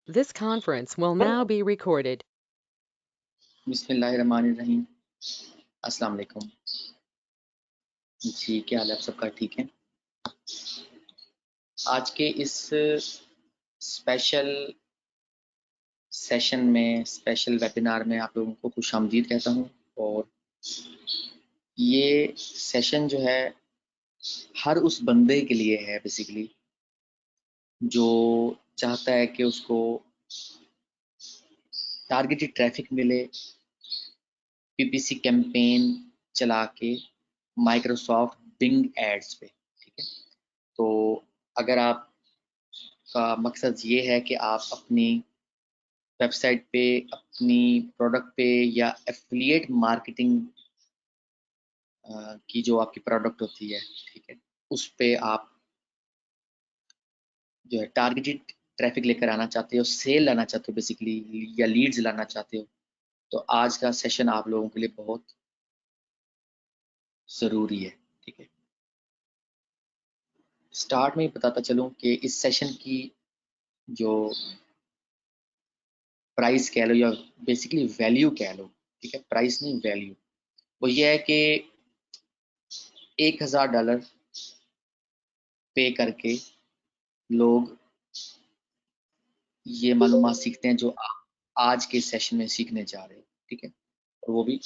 This conference will now be recorded. बिस्मिल्लाहिर्रहमानिर्रहीम। अस्सलाम वालेकुम जी, क्या हाल है आप सबका? ठीक है। आज के इस स्पेशल सेशन में, स्पेशल वेबिनार में आप लोगों को खुशामदीद कहता हूँ। और ये सेशन जो है हर उस बंदे के लिए है बेसिकली जो चाहता है कि उसको टारगेटेड ट्रैफिक मिले, पीपीसी कैंपेन चला के माइक्रोसॉफ्ट बिंग एड्स पे। ठीक है, तो अगर आप का मकसद ये है कि आप अपनी वेबसाइट पे, अपनी प्रोडक्ट पे या एफिलिएट मार्केटिंग की जो आपकी प्रोडक्ट होती है, ठीक है, उस पे आप जो है टारगेटेड ट्रैफिक लेकर आना चाहते हो, सेल लाना चाहते हो बेसिकली, या लीड्स लाना चाहते हो, तो आज का सेशन आप लोगों के लिए बहुत ज़रूरी है। ठीक है, स्टार्ट में ही बताता चलूँ कि इस सेशन की जो प्राइस कह लो या बेसिकली वैल्यू कह लो, ठीक है, प्राइस नहीं वैल्यू, वो ये है कि $1000 पे करके लोग ये मालूमात सीखते हैं जो आप आज के सेशन में सीखने जा रहे हो। ठीक है, और वो भी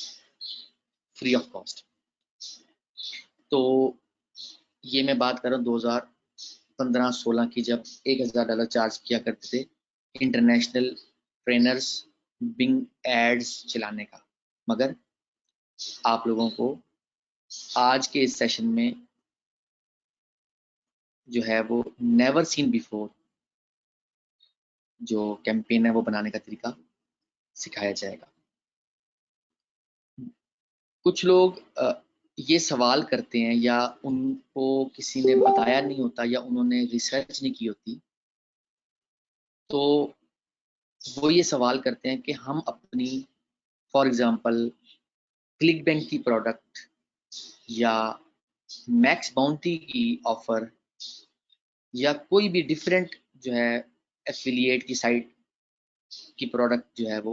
फ्री ऑफ कॉस्ट। तो ये मैं बात कर रहा हूँ 2015-16 की, जब $1000 चार्ज किया करते थे इंटरनेशनल ट्रेनर्स बिंग एड्स चलाने का। मगर आप लोगों को आज के इस सेशन में जो है वो नेवर सीन बिफोर जो कैंपेन है वो बनाने का तरीका सिखाया जाएगा। कुछ लोग ये सवाल करते हैं या उनको किसी ने बताया नहीं होता या उन्होंने रिसर्च नहीं की होती, तो वो ये सवाल करते हैं कि हम अपनी फॉर एग्जांपल क्लिक बैंक की प्रोडक्ट या मैक्स बाउंटी की ऑफर या कोई भी डिफरेंट जो है एफिलिएट की साइट की प्रोडक्ट जो है वो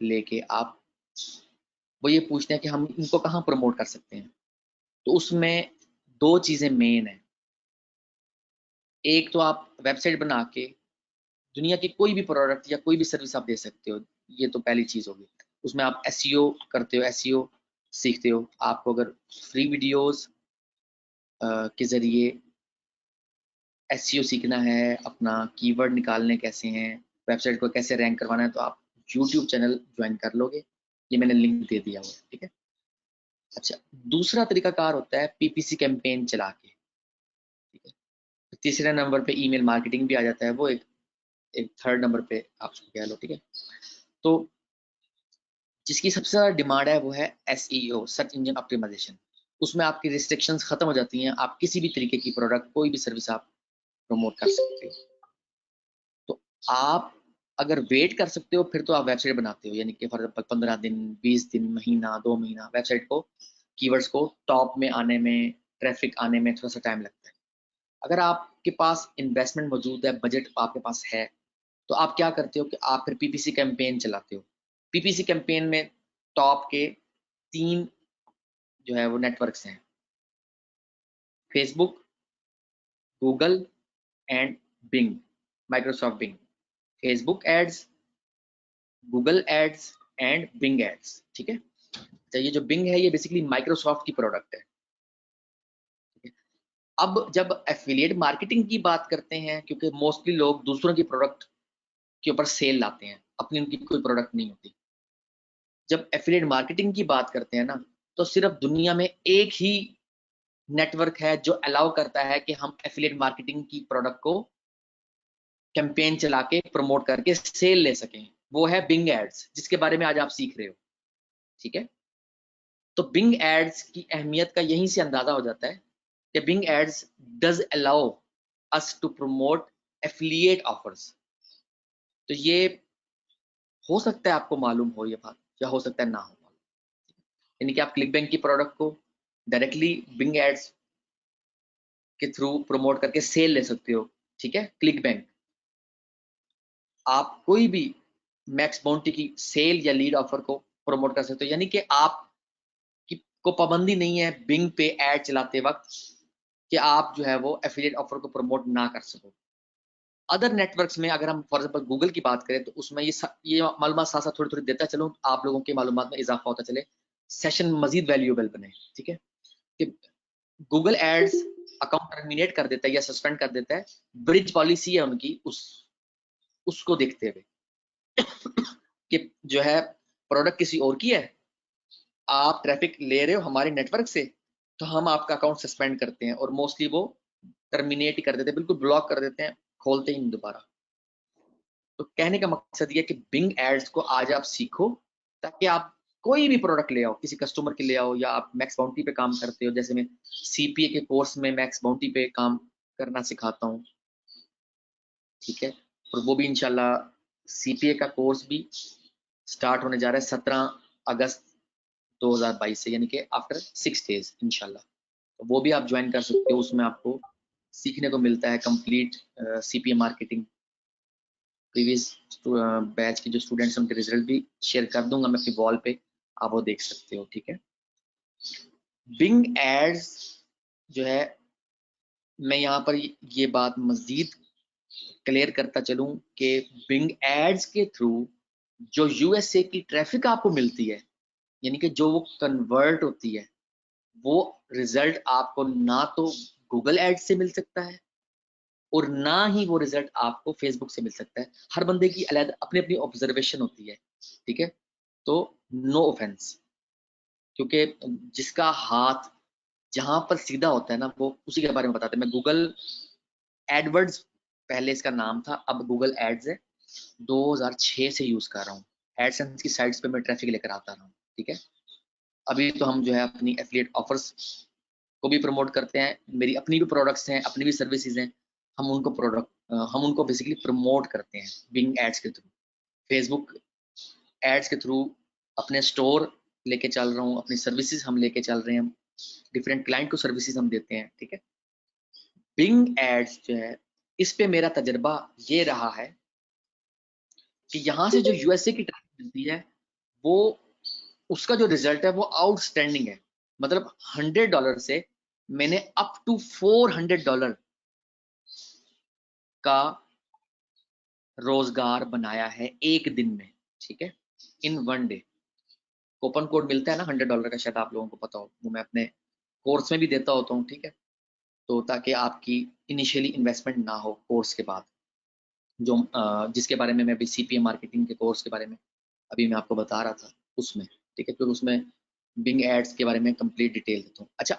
लेके आप, वो ये पूछते हैं कि हम इनको कहाँ प्रमोट कर सकते हैं। तो उसमें दो चीज़ें मेन है। एक तो आप वेबसाइट बना के दुनिया की कोई भी प्रोडक्ट या कोई भी सर्विस आप दे सकते हो, ये तो पहली चीज़ होगी। उसमें आप एसईओ करते हो, एसईओ सीखते हो। आपको अगर फ्री वीडियोस के ज़रिए एसईओ सीखना है, अपना कीवर्ड निकालने कैसे हैं, वेबसाइट को कैसे रैंक करवाना है, तो आप यूट्यूब चैनल ज्वाइन कर लोगे। ये मैंने लिंक दे दिया हुआ है। ठीक है, अच्छा, दूसरा तरीकाकार होता है पीपीसी कैंपेन चला के। ठीक है, तीसरे नंबर पे ईमेल मार्केटिंग भी आ जाता है, वो एक एक थर्ड नंबर पे आप उसको कह लो। ठीक है, तो जिसकी सबसे ज़्यादा डिमांड है वो है एसईओ, सर्च इंजन ऑप्टिमाइजेशन। उसमें आपकी रिस्ट्रिक्शंस खत्म हो जाती हैं, आप किसी भी तरीके की प्रोडक्ट, कोई भी सर्विस आप प्रमोट कर सकते हो। तो आप अगर वेट कर सकते हो फिर तो आप वेबसाइट बनाते हो, यानी कि फॉर एग्जाम्पल 15 दिन, 20 दिन, महीना, 2 महीना वेबसाइट को, कीवर्ड्स को टॉप में आने में, ट्रैफिक आने में थोड़ा सा टाइम लगता है। अगर आपके पास इन्वेस्टमेंट मौजूद है, बजट आपके पास है, तो आप क्या करते हो कि आप फिर पीपीसी कैंपेन चलाते हो। पीपीसी कैंपेन में टॉप के 3 जो है वो नेटवर्क्स हैं, Facebook, Google and Bing, Microsoft Bing. Facebook ads, Google ads and Bing ads. ठीक है, तो ये जो बिंग है ये बेसिकली माइक्रोसॉफ्ट की प्रोडक्ट है। ठीक है? अब जब एफिलिएट मार्केटिंग की बात करते हैं, क्योंकि मोस्टली लोग दूसरों की प्रोडक्ट के ऊपर सेल लाते हैं, अपनी उनकी कोई प्रोडक्ट नहीं होती। जब एफिलिएट मार्केटिंग की बात करते हैं ना, तो सिर्फ दुनिया में एक ही नेटवर्क है जो अलाउ करता है कि हम एफिलिएट मार्केटिंग की प्रोडक्ट को कैंपेन चला के प्रमोट करके सेल ले सकें। वो है बिंग एड्स, जिसके बारे में आज आप सीख रहे हो। ठीक है, तो बिंग एड्स की अहमियत का यहीं से अंदाजा हो जाता है कि Bing ads does allow us to promote affiliate offers. तो ये हो सकता है आपको मालूम हो ये बात, या हो सकता है ना हो मालूम। यानी कि आप क्लिक बैंक की प्रोडक्ट को डायरेक्टली बिंग एड्स के थ्रू प्रमोट करके सेल ले सकते हो। ठीक है, क्लिक बैंक। आप कोई भी मैक्स बाउंटी की सेल या लीड ऑफर को प्रमोट कर सकते हो, यानी कि आप को पाबंदी नहीं है बिंग पे एड चलाते वक्त कि आप जो है वो एफिलिएट ऑफर को प्रमोट ना कर सको। अदर नेटवर्क्स में अगर हम फॉर एग्जांपल गूगल की बात करें तो उसमें ये मालूमात साथ साथ थोड़ी थोड़ी देता चलो, आप लोगों के मालूमात में इजाफा होता चले, सेशन मजीद वैल्यूएबल बने। ठीक है, कि गूगल एड्स अकाउंट टर्मिनेट कर देता है या सस्पेंड कर देता है, ब्रिज पॉलिसी है उनकी, उसको देखते हुए कि जो है प्रोडक्ट किसी और की है, आप ट्रैफिक ले रहे हो हमारे नेटवर्क से, तो हम आपका अकाउंट सस्पेंड करते हैं, और मोस्टली वो टर्मिनेट ही कर देते हैं, बिल्कुल ब्लॉक कर देते हैं, खोलते ही नहीं दोबारा। तो कहने का मकसद ये है कि बिंग एड्स को आज आप सीखो, ताकि आप कोई भी प्रोडक्ट ले आओ, किसी कस्टमर के ले आओ, या आप मैक्स बाउंटी पे काम करते हो, जैसे मैं सीपीए के कोर्स में मैक्स बाउंटी पे काम करना सिखाता हूँ। ठीक है, और वो भी इंशाल्लाह सीपीए का कोर्स भी स्टार्ट होने जा रहा है 17 अगस्त 2022 से, यानी कि आफ्टर 6 डेज इंशाल्लाह। तो वो भी आप ज्वाइन कर सकते हो, उसमें आपको सीखने को मिलता है complete CPA marketing. Previous batch के जो स्टूडेंट्स हैं उनके रिजल्ट भी शेयर कर दूंगा मैं अपनी वॉल पे, आप वो देख सकते हो। ठीक है, बिंग एड्स जो है, मैं यहाँ पर ये बात मजीद क्लियर करता चलूं कि बिंग एड्स के थ्रू जो यूएसए की ट्रैफिक आपको मिलती है, यानी कि जो वो कन्वर्ट होती है, वो रिजल्ट आपको ना तो गूगल एड्स से मिल सकता है, और ना ही वो रिजल्ट आपको फेसबुक से मिल सकता है। हर बंदे की अलग अपनी अपनी ऑब्जर्वेशन होती है। ठीक है, तो नो ऑफेंस, क्योंकि जिसका हाथ जहां पर सीधा होता है ना, वो उसी के बारे में बताते हैं। मैं गूगल एडवर्ड्स पहले इसका नाम था, अब गूगल एड्स है, 2006 से यूज कर रहा हूँ। एडसेंस की साइट्स पे मैं ट्रैफिक लेकर आता रहा हूँ। ठीक है, अभी तो हम जो है अपनी एफिलिएट ऑफर्स को भी प्रमोट करते हैं, मेरी अपनी भी प्रोडक्ट्स हैं, अपनी भी सर्विसेज हैं, हम उनको बेसिकली प्रमोट करते हैं बिंग एड्स के थ्रू, फेसबुक एड्स के थ्रू अपने स्टोर लेके चल रहा हूँ, अपनी सर्विसेज हम लेके चल रहे हैं, डिफरेंट क्लाइंट को सर्विसेज हम देते हैं। ठीक है, बिंग एड्स जो है, इस पे मेरा तजर्बा ये रहा है कि यहाँ से जो यूएसए की ट्रैफिक मिलती है, वो उसका जो रिजल्ट है वो आउटस्टैंडिंग है। मतलब $100 से मैंने अप टू $400 का रोजगार बनाया है एक दिन में। ठीक है, in one day. Coupon code मिलता है ना $100 का, शायद आप लोगों को पता हो, वो मैं अपने कोर्स में भी देता होता हूँ। ठीक है, तो ताकि आपकी इनिशियली इन्वेस्टमेंट ना हो कोर्स के बाद, जो जिसके बारे में मैं अभी सीपीए मार्केटिंग के कोर्स के बारे में अभी मैं आपको बता रहा था उसमें। ठीक है, फिर उसमें बिंग एड्स के बारे में कंप्लीट डिटेल देता हूँ। अच्छा,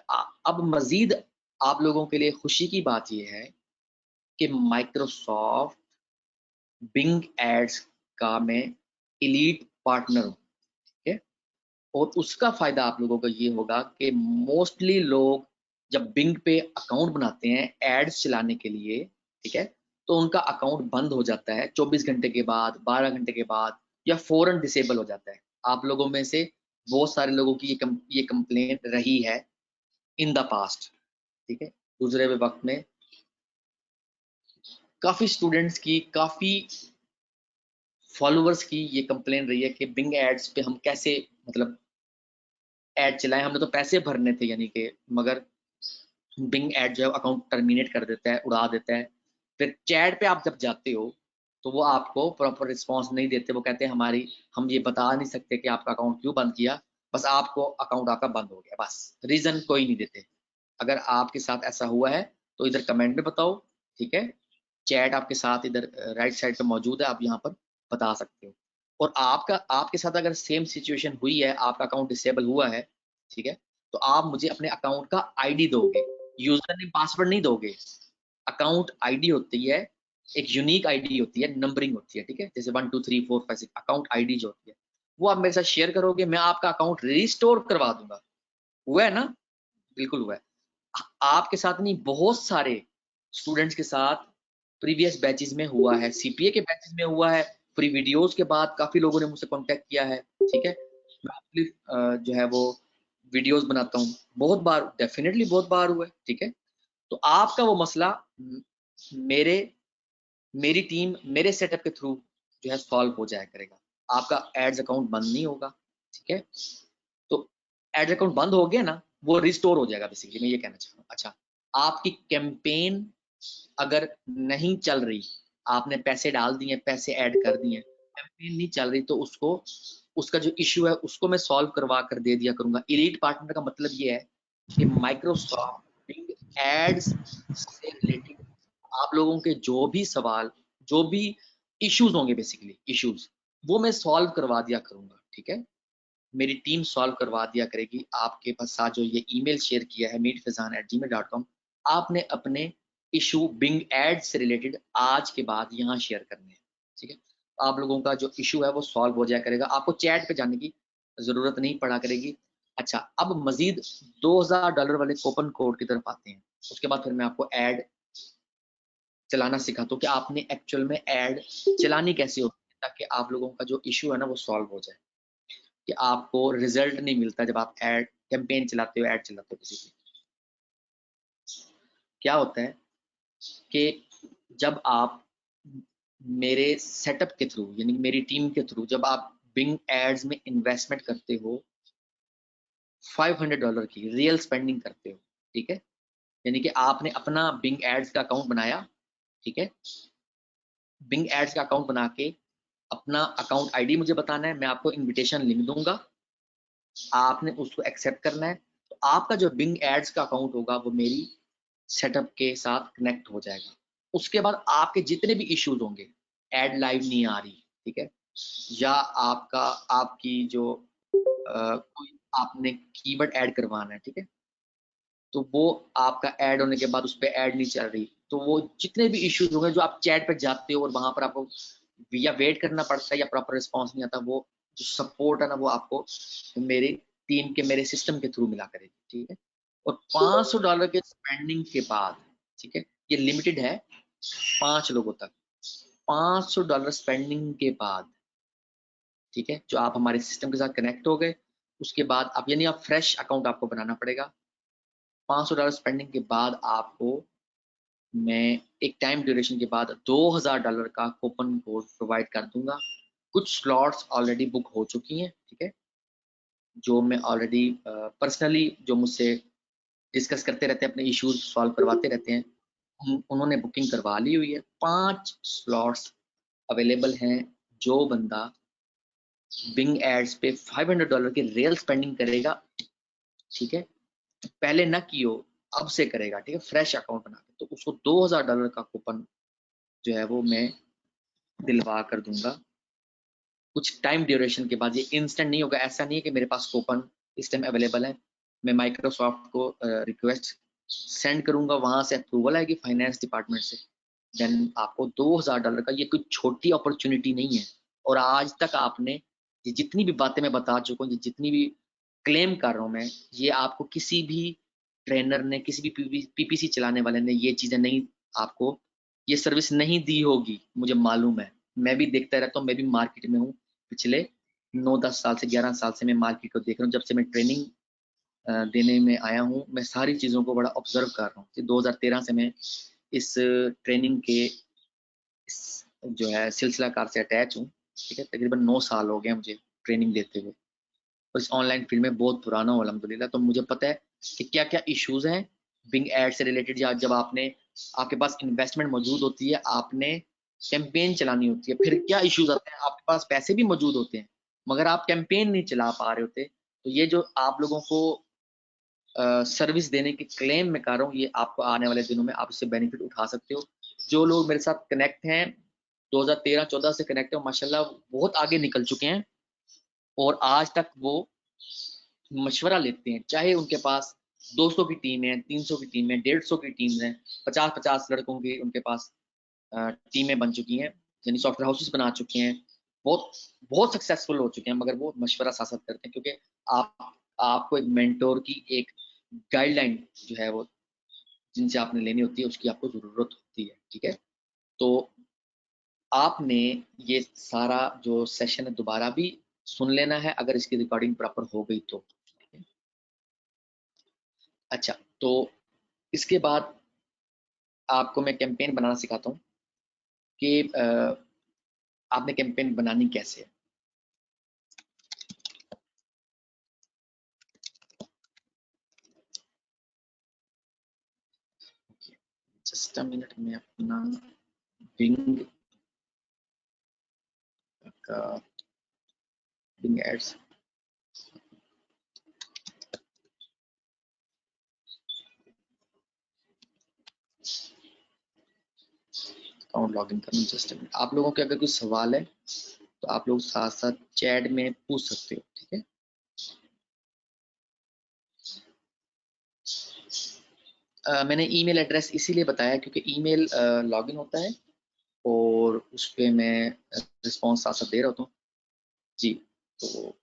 अब मजीद आप लोगों के लिए खुशी की बात यह है कि माइक्रोसॉफ्ट बिंग एड्स का मैं एलीट पार्टनर हूँ। ठीक है, और उसका फायदा आप लोगों को ये होगा कि मोस्टली लोग जब बिंग पे अकाउंट बनाते हैं एड्स चलाने के लिए, ठीक है, तो उनका अकाउंट बंद हो जाता है 24 घंटे के बाद, 12 घंटे के बाद, या फौरन डिसेबल हो जाता है। आप लोगों में से बहुत सारे लोगों की ये कंप्लेंट रही है इन द पास्ट। ठीक है, गुजरे हुए वक्त में काफी स्टूडेंट्स की, काफी फॉलोअर्स की ये कंप्लेन रही है कि बिंग एड्स पे हम कैसे, मतलब एड चलाएं, हमने तो पैसे भरने थे यानी कि, मगर बिंग एड जो है अकाउंट टर्मिनेट कर देता है, उड़ा देता है। फिर चैट पे आप जब जाते हो तो वो आपको प्रॉपर रिस्पॉन्स नहीं देते, वो कहते हैं हम ये बता नहीं सकते कि आपका अकाउंट क्यों बंद किया, बस आपको अकाउंट आपका बंद हो गया, बस रीजन कोई नहीं देते। अगर आपके साथ ऐसा हुआ है तो इधर कमेंट में बताओ। ठीक है, चैट आपके साथ इधर राइट साइड पे मौजूद है, आप यहाँ पर बता सकते हो। और आपके साथ अगर सेम सिचुएशन हुई है, आपका अकाउंट डिसेबल हुआ है, ठीक है, तो आप मुझे अपने अकाउंट का आईडी दोगे, यूजर नेम पासवर्ड नहीं दोगे। अकाउंट आईडी होती है, एक यूनिक आईडी होती है, नंबरिंग होती है। ठीक है, जैसे 1 2 3 4 5 6 अकाउंट आईडी जो होती है, वो आप मेरे साथ शेयर करोगे, मैं आपका अकाउंट रिस्टोर करवा दूंगा। हुआ है ना, बिल्कुल हुआ है। आपके साथ नहीं, बहुत सारे स्टूडेंट्स के साथ प्रीवियस बैचेस में हुआ है, सीपीए के बैचेस में हुआ है, फ्री वीडियोस के बाद काफी लोगों ने मुझसे कांटेक्ट किया है। ठीक है, मैं अपनी जो है वो वीडियोस बनाता हूँ, बहुत बार, डेफिनेटली बहुत बार हुआ है। ठीक है, तो आपका वो मसला मेरे मेरी टीम मेरे सेटअप के थ्रू जो है सॉल्व हो जाया करेगा। आपका एड्स अकाउंट बंद नहीं होगा, ठीक है। तो एड्स अकाउंट बंद हो गया ना, वो रिस्टोर हो जाएगा बेसिकली, मैं ये कहना चाह रहा हूँ। अच्छा, आपकी कैंपेन अगर नहीं चल रही, आपने पैसे डाल दिए, पैसे ऐड कर दिए, कैंपेन नहीं चल रही, तो उसको, उसका जो इश्यू है उसको मैं सॉल्व करवा कर दे दिया करूंगा। एलीट पार्टनर का मतलब ये है कि माइक्रोसॉफ्ट बिंग एड्स से रिलेटेड आप लोगों के जो भी सवाल, जो भी इश्यूज होंगे, बेसिकली इश्यूज, वो मैं सॉल्व करवा दिया करूंगा, ठीक है। मेरी टीम सॉल्व करवा दिया करेगी। आपके पास साथ जो ये ईमेल शेयर किया है meetfazan@gmail.com, आपने अपने इशू बिंग एड से रिलेटेड आज के बाद यहाँ शेयर करने हैं, ठीक है। आप लोगों का जो इशू है वो सॉल्व हो जाया करेगा, आपको चैट पे जाने की जरूरत नहीं पड़ा करेगी। अच्छा, अब मजीद $2000 वाले कूपन कोड की तरफ आते हैं। उसके बाद फिर मैं आपको ऐड चलाना सिखाता हूँ कि आपने एक्चुअल में ऐड चलानी कैसे होती है, ताकि आप लोगों का जो इशू है ना वो सॉल्व हो जाए, कि आपको रिजल्ट नहीं मिलता जब आप ऐड कैंपेन चलाते हो, ऐड चलाते हो किसी की। क्या होता है कि जब आप मेरे सेटअप के थ्रू, यानी मेरी टीम के थ्रू, जब आप बिंग एड्स में इन्वेस्टमेंट करते हो, $500 की रियल स्पेंडिंग करते हो, ठीक है। यानी कि आपने अपना बिंग एड्स का अकाउंट बनाया, ठीक है। बिंग एड्स का अकाउंट बना के अपना अकाउंट आईडी मुझे बताना है, मैं आपको इनविटेशन लिंक दूंगा, आपने उसको एक्सेप्ट करना है। तो आपका जो बिंग एड्स का अकाउंट होगा वो मेरी सेटअप के साथ कनेक्ट हो जाएगा। उसके बाद आपके जितने भी इश्यूज होंगे, एड लाइव नहीं आ रही, ठीक है, या आपका, आपकी जो कोई आपने कीवर्ड ऐड करवाना है, ठीक है, तो वो आपका ऐड होने के बाद उस पर ऐड नहीं चल रही, तो वो जितने भी इश्यूज होंगे, जो आप चैट पे जाते हो और वहां पर आपको या वेट करना पड़ता है या प्रॉपर रिस्पॉन्स नहीं आता, वो जो सपोर्ट है ना वो आपको मेरी टीम के, मेरे सिस्टम के थ्रू मिला करेगी, ठीक है। और $500 के स्पेंडिंग के बाद, ठीक है, ये लिमिटेड है 5 लोगों तक, $500 स्पेंडिंग के बाद, ठीक है, जो आप हमारे सिस्टम के साथ कनेक्ट हो गए, उसके बाद आप, यानी आप फ्रेश अकाउंट आपको बनाना पड़ेगा। $500 स्पेंडिंग के बाद आपको मैं एक टाइम ड्यूरेशन के बाद $2000 का कूपन कोड प्रोवाइड कर दूंगा। कुछ स्लॉट्स ऑलरेडी बुक हो चुकी हैं, ठीक है, जो मैं ऑलरेडी पर्सनली जो मुझसे डिस्कस करते रहते हैं, अपने इश्यूज सॉल्व करवाते रहते हैं, उन्होंने बुकिंग करवा ली हुई है। 5 स्लॉट्स अवेलेबल हैं। जो बंदा बिंग एड्स पे $500 की रियल स्पेंडिंग करेगा, ठीक है, पहले ना की हो, अब से करेगा, ठीक है, फ्रेश अकाउंट बना के, तो उसको $2000 का कूपन जो है वो मैं दिलवा कर दूंगा। कुछ टाइम ड्यूरेशन के बाद, ये इंस्टेंट नहीं होगा, ऐसा नहीं है कि मेरे पास कूपन इस टाइम अवेलेबल है। मैं माइक्रोसॉफ्ट को रिक्वेस्ट सेंड करूंगा, वहां से अप्रूवल आएगी फाइनेंस डिपार्टमेंट से, देन आपको $2000 का, ये कोई छोटी अपॉर्चुनिटी नहीं है। और आज तक आपने ये जितनी भी बातें मैं बता चुका हूँ, ये जितनी भी क्लेम कर रहा हूँ मैं, ये आपको किसी भी ट्रेनर ने, किसी भी पीपीसी चलाने वाले ने ये चीजें नहीं, आपको ये सर्विस नहीं दी होगी, मुझे मालूम है। मैं भी देखता रहता हूँ, मैं भी मार्केट में हूँ, पिछले 9-10 साल से, 11 साल से मैं मार्केट को देख रहा हूँ। जब से मैं ट्रेनिंग देने में आया हूँ, मैं सारी चीज़ों को बड़ा ऑब्जर्व कर रहा हूँ। 2013 से मैं इस ट्रेनिंग के जो है सिलसिलाकार से अटैच हूँ, ठीक है। तकरीबन 9 साल हो गए मुझे ट्रेनिंग देते हुए, और इस ऑनलाइन फील्ड में बहुत पुराना हूँ अल्हम्दुलिल्लाह। तो मुझे पता है कि क्या क्या इश्यूज हैं बिंग एड से रिलेटेड, या जब आपने, आपके पास इन्वेस्टमेंट मौजूद होती है, आपने कैंपेन चलानी होती है, फिर क्या इश्यूज आते हैं। आपके पास पैसे भी मौजूद होते हैं, मगर आप कैंपेन नहीं चला पा रहे होते। तो ये जो आप लोगों को सर्विस देने की क्लेम मैं कर रहा हूँ, ये आपको आने वाले दिनों में आप इससे बेनिफिट उठा सकते हो। जो लोग मेरे साथ कनेक्ट हैं, 2013-14 से कनेक्ट है, माशाल्लाह बहुत आगे निकल चुके हैं, और आज तक वो मशवरा लेते हैं, चाहे उनके पास 200 की टीम है, 300 की टीम है, 150 की टीम है, 50-50 लड़कों की उनके पास टीमें बन चुकी हैं, यानी सॉफ्टवेयर हाउसेस बना चुके हैं, बहुत बहुत सक्सेसफुल हो चुके हैं। मगर वो मशवरा साथ साथ करते हैं, क्योंकि आप, आपको एक मेंटोर की एक गाइडलाइन जो है वो जिनसे आपने लेनी होती है, उसकी आपको ज़रूरत होती है, ठीक है। तो आपने ये सारा जो सेशन है दोबारा भी सुन लेना है, अगर इसकी रिकॉर्डिंग प्रॉपर हो गई तो। अच्छा, तो इसके बाद आपको मैं कैंपेन बनाना सिखाता हूँ कि आपने कैंपेन बनानी कैसे है। जस्ट अ मिनट में अपना बिंग का बिंग एड्स अकाउंट लॉगिन करूँ। जस्ट आप लोगों के अगर कोई सवाल है तो आप लोग साथ साथ चैट में पूछ सकते हो, ठीक है। मैंने ईमेल एड्रेस इसीलिए बताया क्योंकि ईमेल लॉगिन होता है और उस पर मैं रिस्पॉन्स साथ साथ दे रहा हूँ जी। तो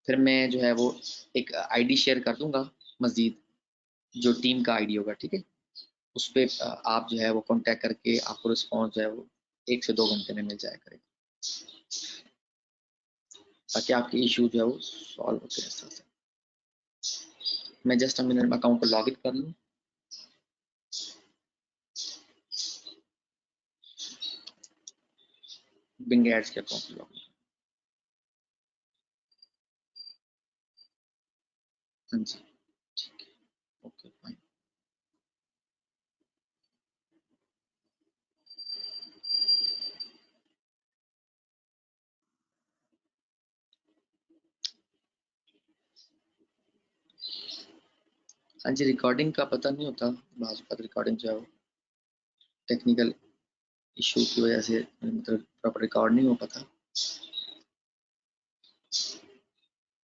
फिर मैं जो है वो एक आईडी शेयर कर दूंगा मजीद, जो टीम का आईडी होगा, ठीक है। उस पर आप जो है वो कांटेक्ट करके आपको रिस्पॉन्स जो है वो 1 से 2 घंटे में मिल जाया करेगा, ताकि आपके इशू जो है वो सॉल्व होते हैं साथ साथ। मैं जस्ट मिनट में अकाउंट को लॉग इन कर लूँ। बिंग एड्स के अकाउंट लॉग इन। हाँ जी, ठीक है, ओके फाइन। हाँ जी, रिकॉर्डिंग का पता नहीं होता, बाज़ वक़्त रिकॉर्डिंग जो है वो टेक्निकल इशू की वजह से मतलब प्रॉपर रिकॉर्ड नहीं हो पाता,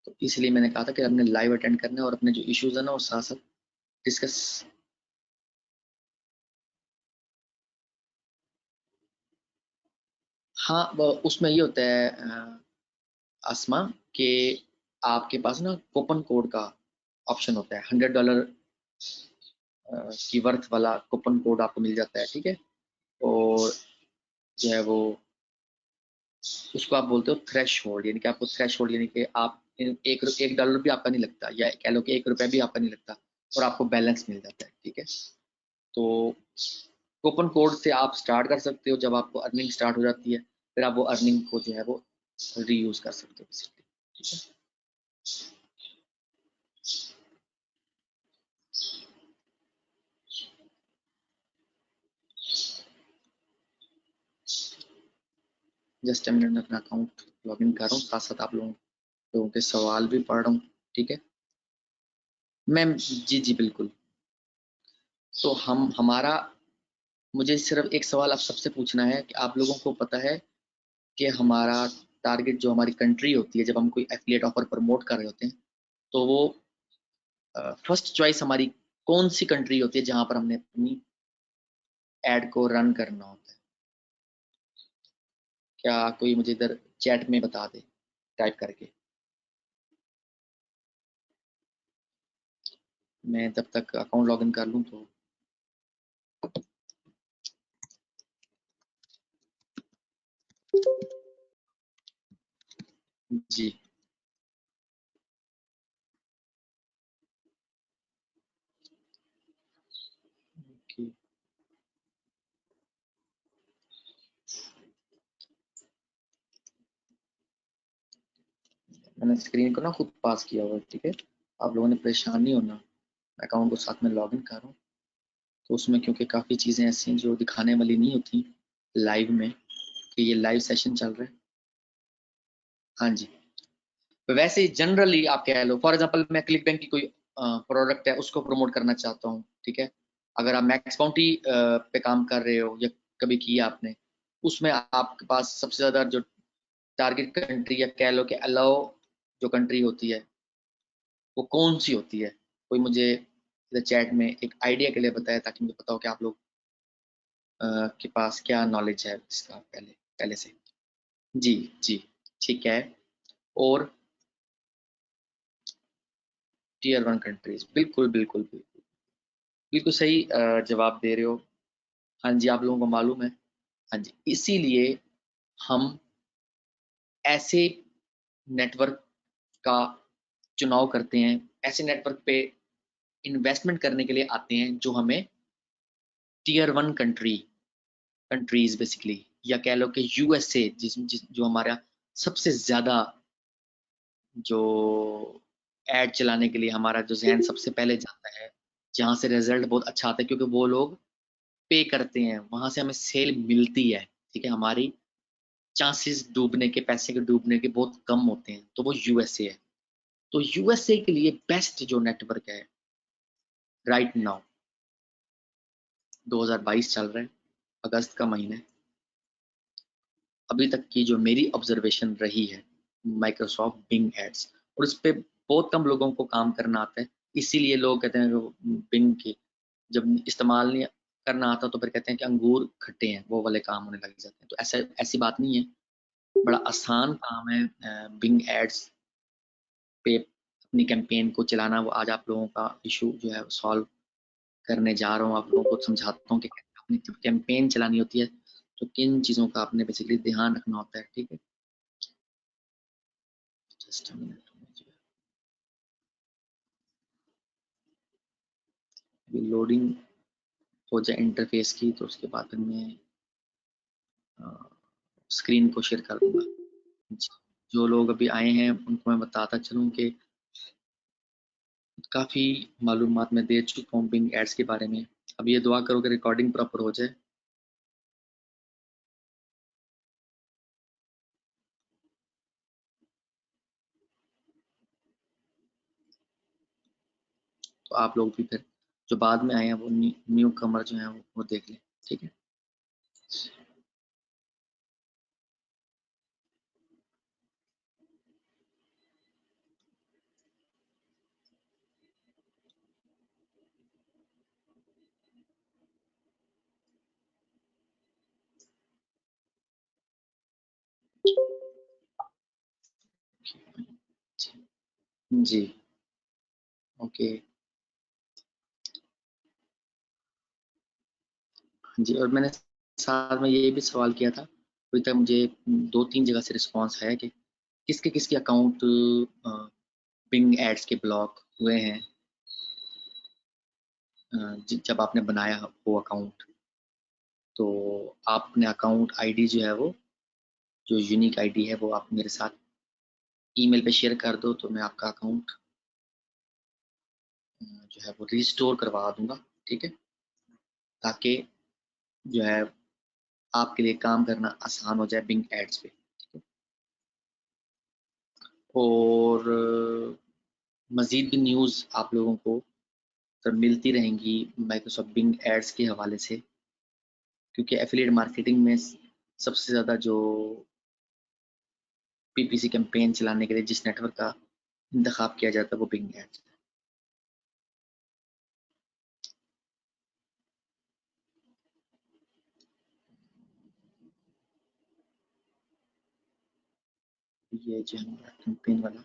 तो इसलिए मैंने कहा था कि आपने लाइव अटेंड करना है और अपने जो इश्यूज है ना वो साथ साथ डिस्कस। हाँ, उसमें ये होता है आसमा कि आपके पास ना कूपन कोड का ऑप्शन होता है, $100 की वर्थ वाला कूपन कोड आपको मिल जाता है, ठीक है। और जो है वो उसको आप बोलते हो थ्रेश होल्ड, यानी कि आपको थ्रेश होल्ड यानी कि आप $1 भी आपका नहीं लगता, या कह लो कि ₹1 भी आपका नहीं लगता और आपको बैलेंस मिल जाता है, ठीक है। तो कूपन कोड से आप स्टार्ट कर सकते हो, जब आपको अर्निंग स्टार्ट हो जाती है फिर आप वो अर्निंग को जो है वो रीयूज कर सकते हो बेसिकली, ठीक है। जस्ट मिनट में अपना अकाउंट लॉग इन कर रहा हूँ, साथ साथ आप लोगों के सवाल भी पढ़ रहा हूँ, ठीक है मैम। जी जी बिल्कुल। तो हमारा मुझे सिर्फ एक सवाल आप सबसे पूछना है कि आप लोगों को पता है कि हमारा टारगेट जो हमारी कंट्री होती है, जब हम कोई एफिलिएट ऑफर प्रमोट कर रहे होते हैं तो वो फर्स्ट चॉइस हमारी कौन सी कंट्री होती है जहां पर हमने अपनी एड को रन करना होता है। क्या कोई मुझे इधर चैट में बता दे टाइप करके, मैं तब तक अकाउंट लॉगिन कर लूँ तो। जी ओके, मैंने स्क्रीन को ना खुद पास किया हुआ है, ठीक है। आप लोगों ने परेशान नहीं होना, अकाउंट को साथ में लॉगिन कर रहा हूँ तो उसमें क्योंकि काफ़ी चीज़ें ऐसी हैं जो दिखाने वाली नहीं होती लाइव में, कि ये लाइव सेशन चल रहा है। हाँ जी, तो वैसे जनरली आप कह लो, फॉर एग्जांपल मैं क्लिक बैंक की कोई प्रोडक्ट है उसको प्रमोट करना चाहता हूँ, ठीक है। अगर आप मैक्स बाउंटी पे काम कर रहे हो या कभी किया आपने, उसमें आपके पास सबसे ज़्यादा जो टारगेट कंट्री या कह लो कि अलाउ जो कंट्री होती है वो कौन सी होती है, कोई मुझे चैट में एक आइडिया के लिए बताया ताकि मुझे पता हो कि आप लोग के पास क्या नॉलेज है इसका पहले पहले से। जी जी ठीक है। और टीयर 1 कंट्रीज, बिल्कुल बिल्कुल बिल्कुल बिल्कुल सही जवाब दे रहे हो। हाँ जी, आप लोगों को मालूम है। हाँ जी, इसीलिए हम ऐसे नेटवर्क का चुनाव करते हैं, ऐसे नेटवर्क पे इन्वेस्टमेंट करने के लिए आते हैं जो हमें टीयर 1 कंट्रीज बेसिकली या कह लो कि यूएसए जो हमारा सबसे ज्यादा जो एड चलाने के लिए हमारा जो जहन सबसे पहले जाता है, जहाँ से रिजल्ट बहुत अच्छा आता है, क्योंकि वो लोग पे करते हैं, वहां से हमें सेल मिलती है, ठीक है। हमारी चांसेस डूबने के, पैसे के डूबने के बहुत कम होते हैं, तो वो यूएसए है। तो यूएसए के लिए बेस्ट जो नेटवर्क है राइट नाउ, 2022 चल रहा है, अगस्त का महीना है, अभी तक की जो मेरी ऑब्जर्वेशन रही है, माइक्रोसॉफ्ट बिंग एड्स, और उस पर बहुत कम लोगों को काम करना आता है। इसीलिए लोग कहते हैं बिंग की जब इस्तेमाल नहीं करना आता तो फिर कहते हैं कि अंगूर खट्टे हैं, वो वाले काम होने लग जाते हैं। तो ऐसा ऐसी बात नहीं है, बड़ा आसान काम है बिंग एड्स पे अपनी कैंपेन को चलाना। वो आज आप लोगों का इशू जो है सॉल्व करने जा रहा हूँ, आप लोगों को समझाता हूँ कि अपनी जब कैंपेन चलानी होती है तो किन चीज़ों का आपने बेसिकली ध्यान रखना होता है, ठीक है। जस्ट अभी लोडिंग हो जाए इंटरफेस की, तो उसके बाद फिर मैं स्क्रीन को शेयर कर दूंगा। जो लोग अभी आए हैं उनको मैं बताता चलूँ कि काफ़ी मालूमात मैं दे चुका हूँ बिंग एड्स के बारे में। अब ये दुआ करो कि रिकॉर्डिंग प्रॉपर हो जाए। तो आप लोग भी फिर जो बाद में आए हैं वो न्यू कमर जो है वो देख लें, ठीक है। जी ओके। जी, और मैंने साथ में ये भी सवाल किया था, अभी तक मुझे 2-3 जगह से रिस्पांस है कि किसके किसके अकाउंट बिंग एड्स के ब्लॉक हुए हैं जब आपने बनाया वो अकाउंट। तो आप अपने अकाउंट आईडी जो है वो, जो यूनिक आईडी है, वो आप मेरे साथ ईमेल पे शेयर कर दो, तो मैं आपका अकाउंट जो है वो रिस्टोर करवा दूंगा, ठीक है, ताकि जो है आपके लिए काम करना आसान हो जाए बिंग एड्स पे, ठीक है। और मज़ीद भी न्यूज़ आप लोगों को तो मिलती रहेंगी माइक्रोसॉफ्ट बिंग एड्स के हवाले से, क्योंकि एफिलिएट मार्केटिंग में सबसे ज़्यादा जो पीपीसी कैंपेन चलाने के लिए जिस नेटवर्क का इंतखाब किया जाता है वो बिंग एड्स है। ये जो हमारा कैंपेन वाला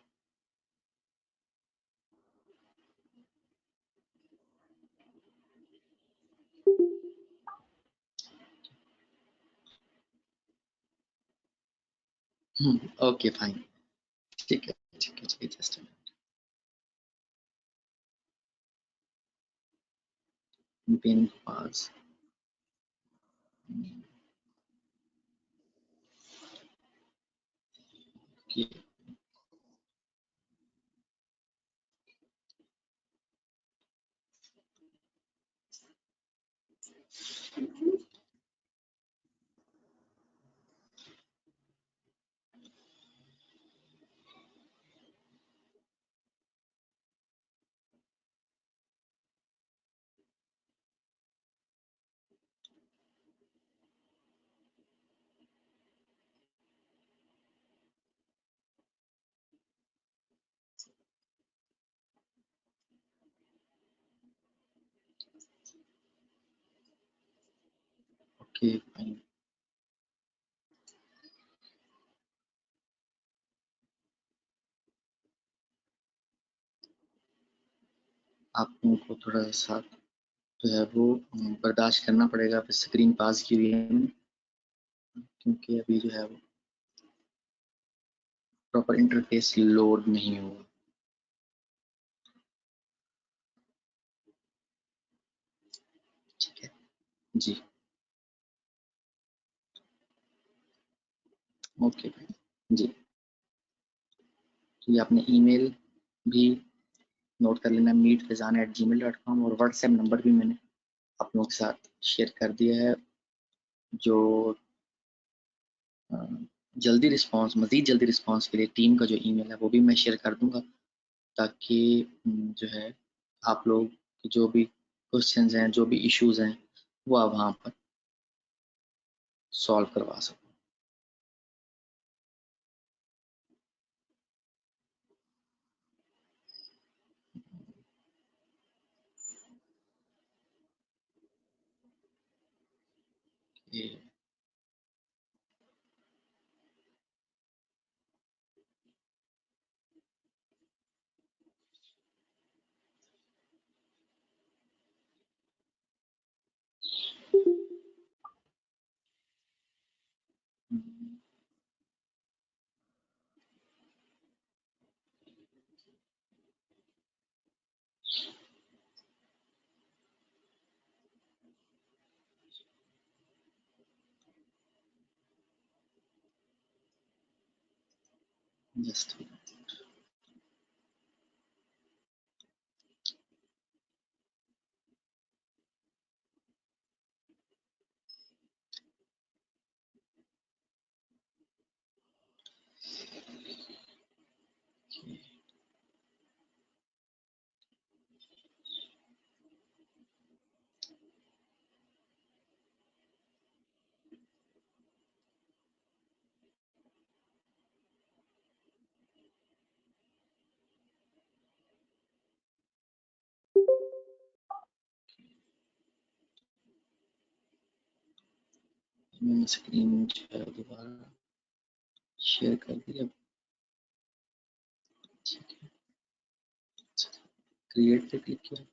ओके फाइन, ठीक है ठीक है ठीक है, जस्ट कैंपेन पास की। ओके फाइन, आप लोगों को थोड़ा सा जो है वो बर्दाश्त करना पड़ेगा, फिर स्क्रीन पास की हुई है, क्योंकि अभी जो है वो प्रॉपर इंटरफेस लोड नहीं हुआ। ठीक है जी। ओके जी, तो ये आपने ईमेल भी नोट कर लेना, meetfizan@gmail.com, और व्हाट्सएप नंबर भी मैंने आप लोगों के साथ शेयर कर दिया है। जो जल्दी रिस्पांस, मज़ीद जल्दी रिस्पांस के लिए टीम का जो ईमेल है वो भी मैं शेयर कर दूंगा, ताकि जो है आप लोग की जो भी क्वेश्चंस हैं, जो भी इश्यूज हैं, वो आप वहाँ पर सॉल्व करवा सको। ये जस्ट मैंने स्क्रीन जो है दोबारा शेयर कर दिया। ठीक है, क्रिएट पे क्लिक किया,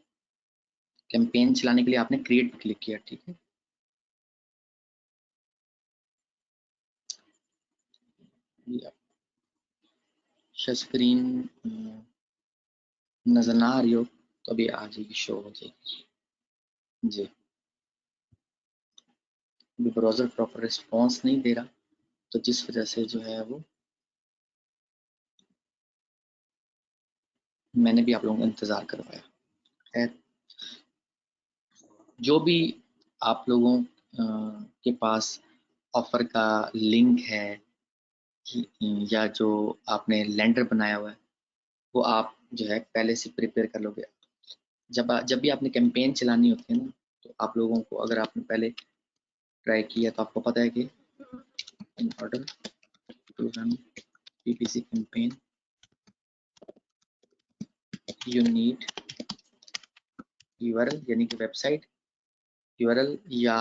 कैंपेन चलाने के लिए आपने क्रिएट पे क्लिक किया। ठीक है, ये शायद स्क्रीन नजर ना आ रही हो तो अभी आ जाएगी, शो हो जाएगी जी। अभी ब्राउजर प्रॉपर रिस्पॉन्स नहीं दे रहा, तो जिस वजह से जो है वो मैंने भी आप लोगों का इंतज़ार करवाया। खैर, जो भी आप लोगों के पास ऑफर का लिंक है या जो आपने लेंडर बनाया हुआ है, वो आप जो है पहले से प्रिपेयर कर लोगे। जब भी आपने कैंपेन चलानी होती है ना, तो आप लोगों को, अगर आपने पहले ट्राई किया तो आपको पता है कि in order to run PPC campaign you need URL, यानी कि वेबसाइट URL या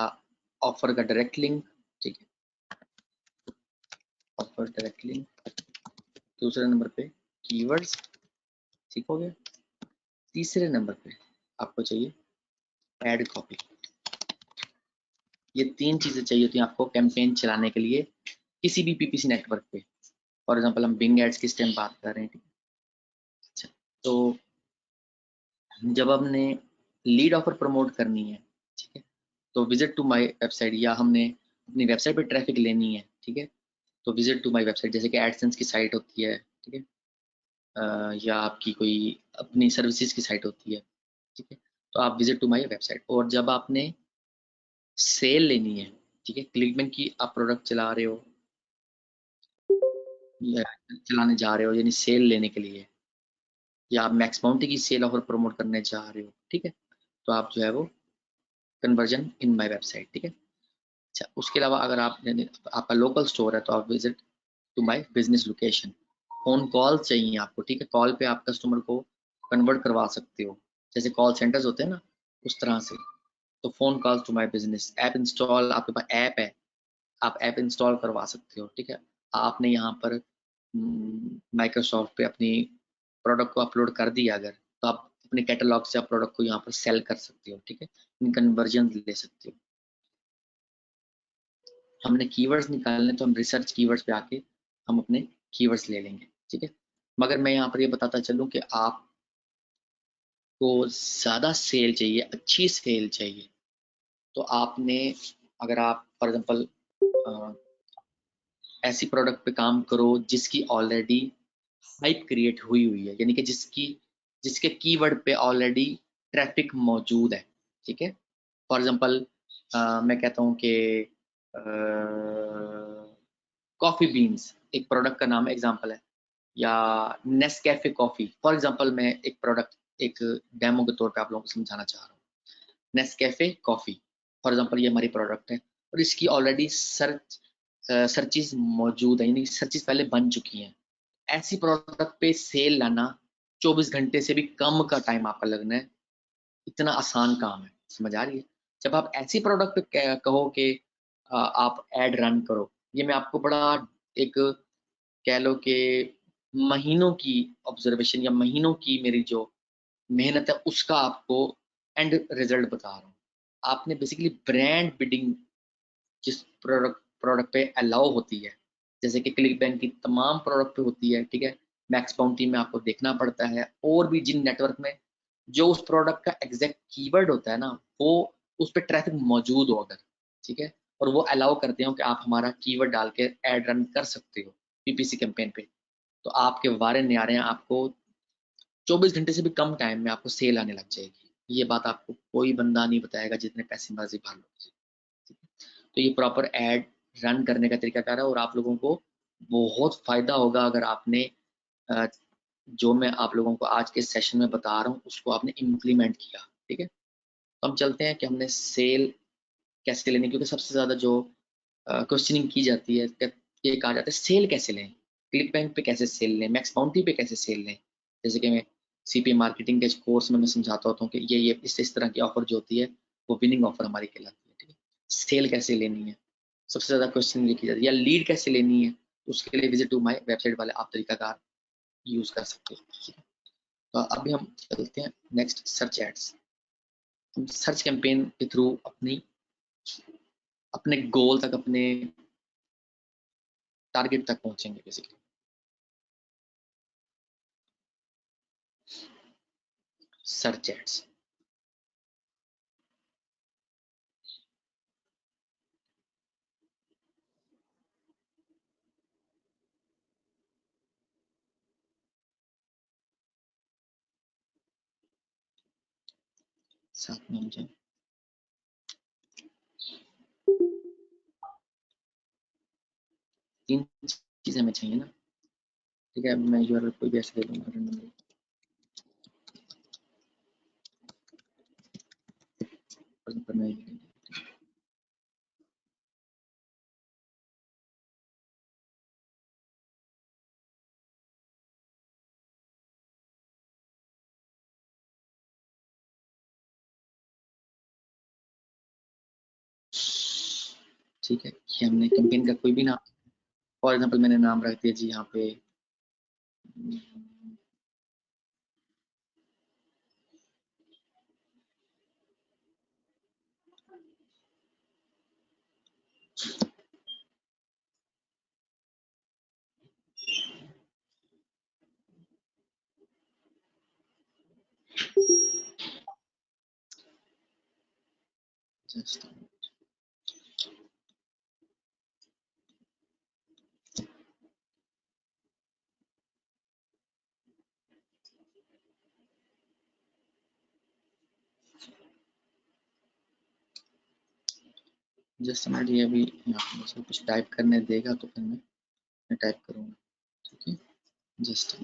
ऑफर का डायरेक्ट लिंक। ठीक है, ऑफर डायरेक्ट लिंक। दूसरे नंबर पे कीवर्ड्स, ठीक हो गया। तीसरे नंबर पे आपको चाहिए ऐड कॉपी। ये तीन चीजें चाहिए होती हैं आपको कैंपेन चलाने के लिए किसी भी PPC नेटवर्क पे। फॉर एग्जांपल हम बिंग एड्स की इस टाइम बात कर रहे हैं। अच्छा, तो जब हमने लीड ऑफर प्रमोट करनी है, ठीक है, तो विजिट टू माय वेबसाइट, या हमने अपनी वेबसाइट पे ट्रैफिक लेनी है, ठीक है, तो विजिट टू माय वेबसाइट, जैसे कि एडसेंस की साइट होती है, ठीक है, या आपकी कोई अपनी सर्विसेज की साइट होती है, ठीक है, तो आप विजिट टू माय वेबसाइट। और जब आपने सेल लेनी है, ठीक है, क्लिकबैंक की आप प्रोडक्ट चला रहे हो या चलाने जा रहे हो, यानी सेल लेने के लिए, या आप मैक्स बाउंटी की सेल ऑफर प्रमोट करने जा रहे हो, ठीक है, तो आप जो है वो कन्वर्जन इन माय वेबसाइट, ठीक है। अच्छा, उसके अलावा अगर आप आपका लोकल स्टोर है तो आप visit to my business location. Phone call चाहिए आपको, ठीक है, कॉल पे आप कस्टमर को कन्वर्ट करवा सकते हो, जैसे कॉल सेंटर्स होते हैं ना, उस तरह से। तो phone call to my business, app install, आपके पास ऐप है, आप ऐप इंस्टॉल करवा सकते हो, ठीक है। आपने यहाँ पर माइक्रोसॉफ्ट पे अपनी प्रोडक्ट को अपलोड कर दिया अगर, तो आप अपने कैटलॉग से आप प्रोडक्ट को यहाँ पर सेल कर सकते हो, ठीक है, इन कन्वर्जन ले सकते हो। हमने कीवर्ड्स निकालने, तो हम रिसर्च कीवर्ड्स पे आके हम अपने कीवर्ड्स ले लेंगे, ठीक है। मगर मैं यहाँ पर ये बताता चलूँ कि आपको ज़्यादा सेल चाहिए, अच्छी सेल चाहिए, तो आपने, अगर आप फॉर एग्जांपल ऐसी प्रोडक्ट पे काम करो जिसकी ऑलरेडी हाइप क्रिएट हुई है, यानी कि जिसके कीवर्ड पे ऑलरेडी ट्रैफिक मौजूद है, ठीक है। फॉर एग्जांपल मैं कहता हूँ कि कॉफ़ी बीन्स एक प्रोडक्ट का नाम एग्जांपल है, या नेस्कैफे कॉफ़ी फॉर एग्जांपल। मैं एक प्रोडक्ट एक डेमो के तौर पे आप लोगों को समझाना चाह रहा हूँ। नेस्कैफे कॉफ़ी फॉर एग्जांपल ये हमारी प्रोडक्ट है और इसकी ऑलरेडी सर्चेज मौजूद है, यानी सर्चेज पहले बन चुकी हैं। ऐसी प्रोडक्ट पे सेल लाना 24 घंटे से भी कम का टाइम आपका लगना है, इतना आसान काम है, समझ आ रही है। जब आप ऐसी प्रोडक्ट पे कहो कि आप एड रन करो, ये मैं आपको बड़ा एक कह लो कि महीनों की ऑब्जर्वेशन या महीनों की मेरी जो मेहनत है उसका आपको एंड रिजल्ट बता रहा हूँ। आपने बेसिकली ब्रांड बिल्डिंग जिस प्रोडक्ट पे अलाउ होती है, जैसे कि क्लिक बैंक की तमाम प्रोडक्ट पे होती है, ठीक है। मैक्स बाउंटी में आपको देखना पड़ता है, और भी जिन नेटवर्क में जो उस प्रोडक्ट का एग्जैक्ट कीवर्ड होता है ना, वो उस पर ट्रैफिक मौजूद हो अगर, ठीक है, और वो अलाउ करते हो कि आप हमारा कीवर्ड डाल के एड रन कर सकते हो पीपीसी कैंपेन पे, तो आपके वारे न्यारे आपको 24 घंटे से भी कम टाइम में आपको सेल आने लग जाएगी। ये बात आपको कोई बंदा नहीं बताएगा जितने पैसे मर्जी भर लो। तो ये प्रॉपर एड रन करने का तरीकाकार है, और आप लोगों को बहुत फायदा होगा अगर आपने अ, जो मैं आप लोगों को आज के सेशन में बता रहा हूँ उसको आपने इम्प्लीमेंट किया, ठीक है। तो हम चलते हैं कि हमने सेल कैसे लेनी, क्योंकि सबसे ज़्यादा जो क्वेश्चनिंग की जाती है, ये कहा जाता है सेल कैसे लें, क्लिक बैंक पे कैसे सेल लें, मैक्स बाउंटी पे कैसे सेल लें। जैसे कि मैं सीपी मार्केटिंग के कोर्स में मैं समझाता होता हूँ कि ये इस तरह की ऑफर जो होती है वो विनिंग ऑफर हमारी कहलाती है, ठीक है। सेल कैसे लेनी है, सबसे ज़्यादा क्वेश्चन लिखी जाती है, या लीड कैसे लेनी है, तो उसके लिए विजिट टू माई वेबसाइट वाले आप तरीकाकार यूज़ कर सकते हो, ठीक है। तो अभी हम चलते हैं नेक्स्ट, सर्च एड्स। हम सर्च कैंपेन के थ्रू अपने गोल तक, अपने टारगेट तक पहुंचेंगे बेसिकली। सर्च एड्स, साथ में मुझे 3 चीज़ें हमें चाहिए ना, ठीक है। मैं यूआरएल कोई भी ऐसे दे दूंगा, पर मैं ठीक है, ये हमने कैंपेन का कोई भी नाम, फॉर एग्जांपल मैंने नाम रख दिया जी यहाँ पे जस्ट, जस्ट मिनट, ये अभी यहाँ पे मुझे कुछ टाइप करने देगा तो फिर मैं टाइप करूँगा, ठीक है। जस्ट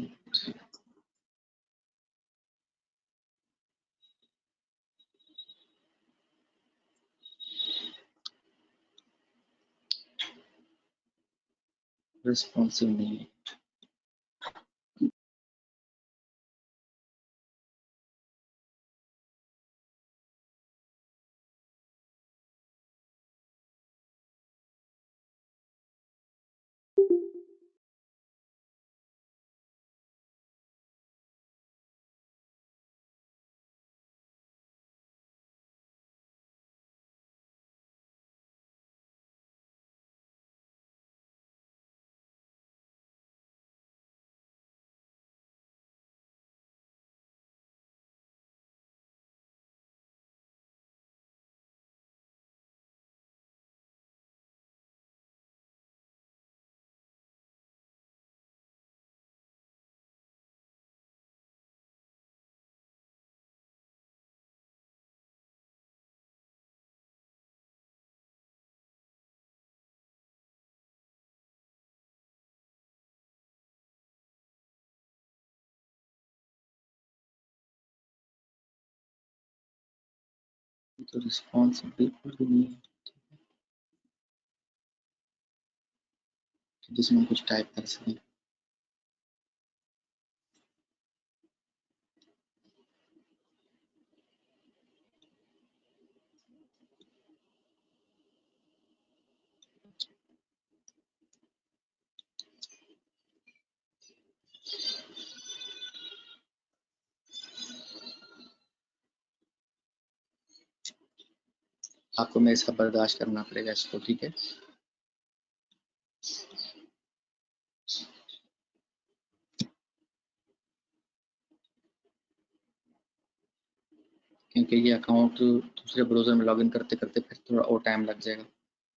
रिस्पॉन्सिव नहीं है। तो रिस्पॉन्स बिल्कुल भी नहीं है जिसमें कुछ टाइप कर सकें। आपको मेरे साथ बर्दाश्त करना पड़ेगा इसको, ठीक है। क्योंकि ये अकाउंट दूसरे ब्राउज़र में लॉगिन करते करते फिर थोड़ा और टाइम लग जाएगा,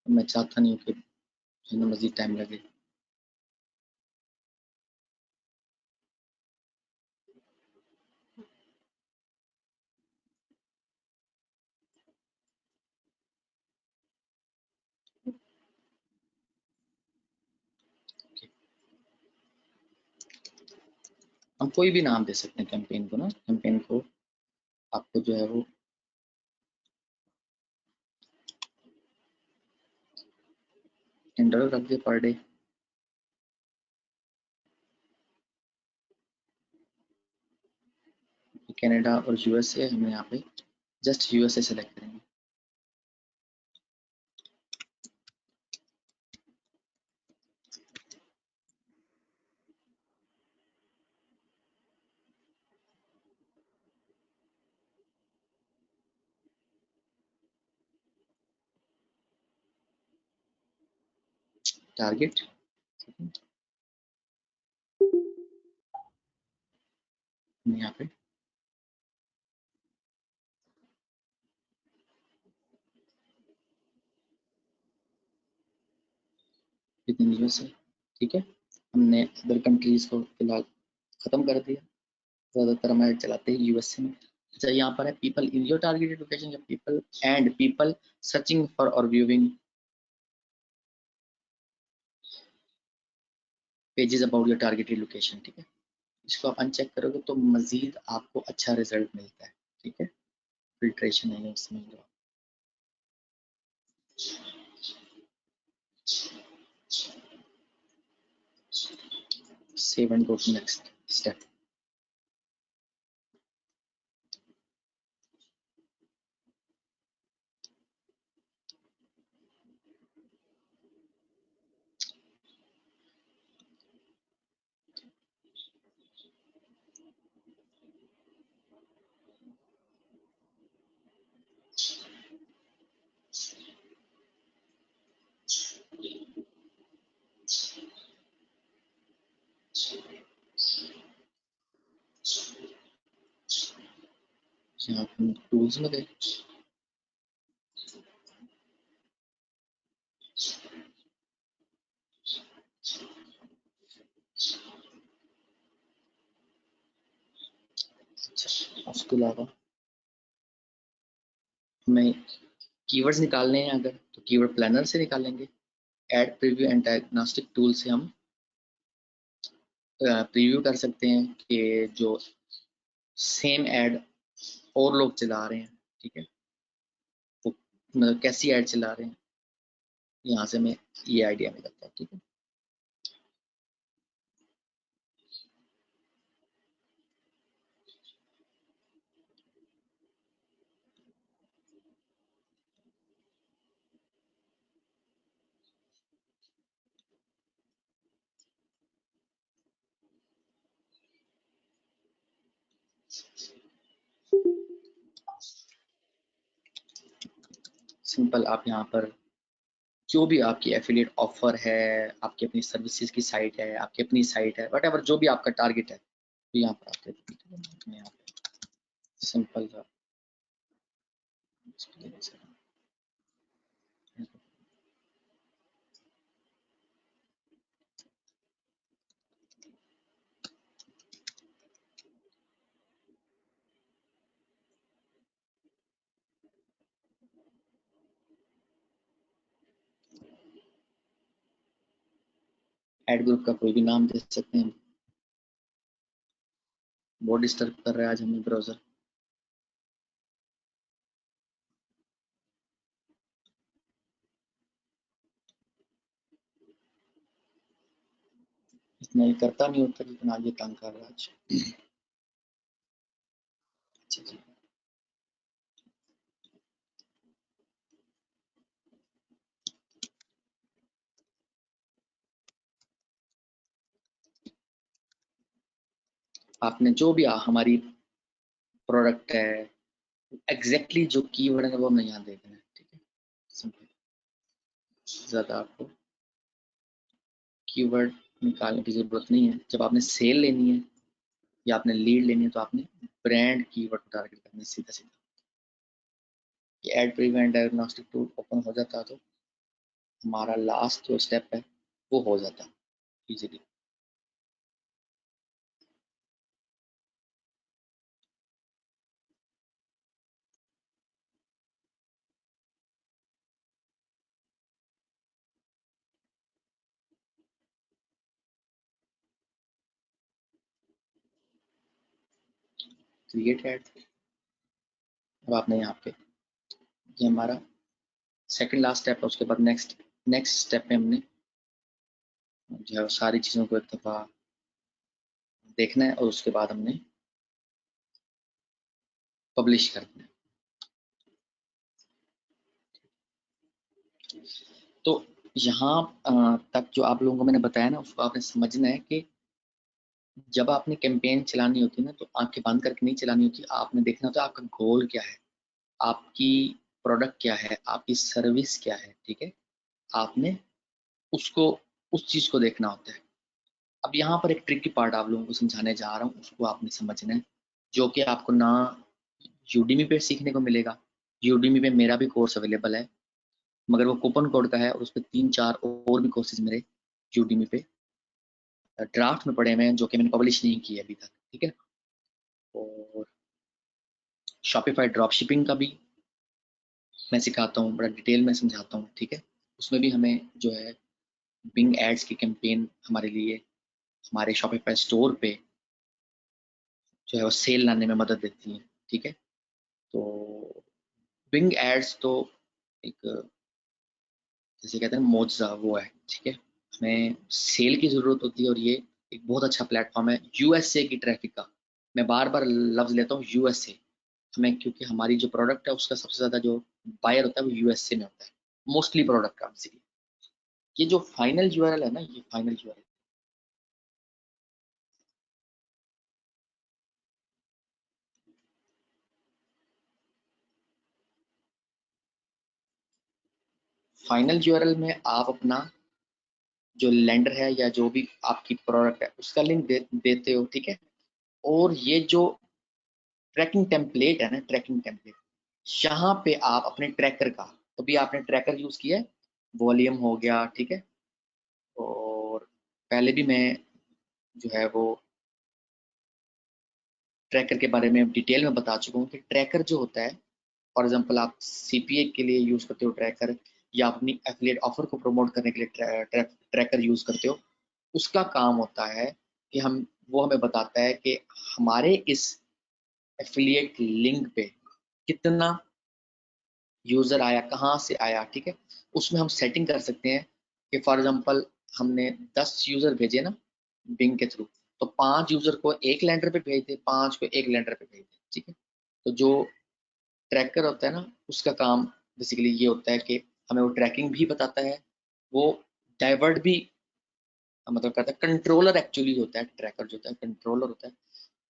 मैं चाहता नहीं हूँ कि जितना मज़ीद टाइम लगे। हम कोई भी नाम दे सकते हैं कैंपेन को ना, कैंपेन को आपको जो है वो $10 रख दिया पर डे। कनाडा और यूएसए, हम यहाँ पे जस्ट यूएसए सेलेक्ट करेंगे। टारगेट यहाँ पे विदिन यूएसए, ठीक है। हमने अदर कंट्रीज को फिलहाल खत्म कर दिया, ज़्यादातर हम ऐड चलाते हैं यूएसए में। अच्छा, यहाँ पर है people in your targeted location या people and people searching for और viewing pages about your targeted location, ठीक है। इसको आप अनचेक करोगे तो मजीद आपको अच्छा रिजल्ट मिलता है, ठीक है। फिल्ट्रेशन है, समझ लो। Save and go to next step. यहाँ पर टूल्स में गए, अच्छा उसके अलावा हमें कीवर्ड्स निकालने हैं अगर, तो कीवर्ड प्लानर से निकालेंगे। Ad preview and diagnostic tool से हम प्रीव्यू कर सकते हैं कि जो सेम ऐड और लोग चला रहे हैं, ठीक है, वो मतलब कैसी ऐड चला रहे हैं, यहाँ से हमें ये आइडिया मिल जाता है, ठीक है। सिंपल आप यहाँ पर जो भी आपकी एफिलिएट ऑफर है, आपकी अपनी सर्विसेज की साइट है, आपकी अपनी साइट है, वट जो भी आपका टारगेट है, तो यहाँ पर आप देते हैं। यहाँ पे सिंपल सा एड ग्रुप का कोई भी नाम दे सकते हैं। बहुत डिस्टर्ब कर रहा है आज हमें ब्राउजर। इतना ये करता नहीं होता, लेकिन आज ये तंग कर रहा है आज। अच्छा जी, आपने जो भी हमारी प्रोडक्ट है, एग्जैक्टली जो कीवर्ड है वो हमने यहाँ देखना है, ठीक है। सिंपल, ज़्यादा आपको कीवर्ड निकालने की ज़रूरत नहीं है। जब आपने सेल लेनी है या आपने लीड लेनी है तो आपने ब्रांड कीवर्ड को टारगेट करना है सीधा सीधा। ये ad prevent diagnostic tool open हो जाता तो हमारा लास्ट जो स्टेप है वो हो जाता इजीली। क्रिएट एड, अब आपने यहाँ पे, ये हमारा सेकंड लास्ट स्टेप है। उसके बाद नेक्स्ट स्टेप में हमने जो है सारी चीज़ों को एक दफ़ा देखना है और उसके बाद हमने पब्लिश करना है। तो यहाँ तक जो आप लोगों को मैंने बताया ना, उसको आपने समझना है कि जब आपने कैंपेन चलानी होती है ना, तो आंखें बंद करके नहीं चलानी होती। आपने देखना होता है आपका गोल क्या है, आपकी प्रोडक्ट क्या है, आपकी सर्विस क्या है, ठीक है। आपने उसको, उस चीज़ को देखना होता है। अब यहाँ पर एक ट्रिकी पार्ट आप लोगों को समझाने जा रहा हूँ, उसको आपने समझना है, जो कि आपको ना यूडीमी पे सीखने को मिलेगा। यूडीमी पे मेरा भी कोर्स अवेलेबल है, मगर वो कूपन कोड का है, और उस पर 3-4 और भी कोर्सेज मेरे यूडीमी पे ड्राफ्ट में पड़े हुए हैं, जो कि मैंने पब्लिश नहीं किए अभी तक, ठीक है। और शॉपिफाई ड्रॉप शिपिंग का भी मैं सिखाता हूँ, बड़ा डिटेल में समझाता हूँ, ठीक है। उसमें भी हमें जो है बिंग एड्स की कैंपेन हमारे लिए हमारे शॉपिफाई स्टोर पे जो है वो सेल लाने में मदद देती है, ठीक है। तो बिंग एड्स तो एक, जैसे कहते हैं मोजा वो है, ठीक है। हमें सेल की ज़रूरत होती है, और ये एक बहुत अच्छा प्लेटफॉर्म है यूएसए की ट्रैफिक का। मैं बार बार लफ्ज़ लेता हूँ यूएसए, हमें, क्योंकि हमारी जो प्रोडक्ट है उसका सबसे ज़्यादा जो बायर होता है वो यूएसए में होता है, मोस्टली प्रोडक्ट का। ये जो फाइनल यूआरएल है ना, ये फाइनल यूआरएल, फाइनल यूआरएल में आप अपना जो लेंडर है या जो भी आपकी प्रोडक्ट है उसका लिंक देते हो, ठीक है। और ये जो ट्रैकिंग टेम्पलेट है ना, ट्रैकिंग टेम्पलेट, यहाँ पे आप अपने ट्रैकर का, कभी आपने ट्रैकर यूज़ किया है, वॉल्यूम हो गया, ठीक है। और पहले भी मैं जो है वो ट्रैकर के बारे में डिटेल में बता चुका हूँ कि ट्रैकर जो होता है, फॉर एग्जांपल आप सीपीए के लिए यूज़ करते हो ट्रैकर, या अपनी एफिलिएट ऑफर को प्रमोट करने के लिए ट्रैकर यूज़ करते हो, उसका काम होता है कि हम, वो हमें बताता है कि हमारे इस एफिलिएट लिंक पे कितना यूज़र आया, कहाँ से आया, ठीक है। उसमें हम सेटिंग कर सकते हैं कि फॉर एग्जांपल हमने 10 यूज़र भेजे ना बिंग के थ्रू, तो 5 यूज़र को एक लैंडर पे भेज दे, 5 को एक लैंडर पे भेज दे, ठीक है। तो जो ट्रैकर होता है ना, उसका काम बेसिकली ये होता है कि हमें वो ट्रैकिंग भी बताता है, वो डाइवर्ट भी मतलब करता है। कंट्रोलर एक्चुअली होता है, ट्रैकर जो होता है कंट्रोलर होता है।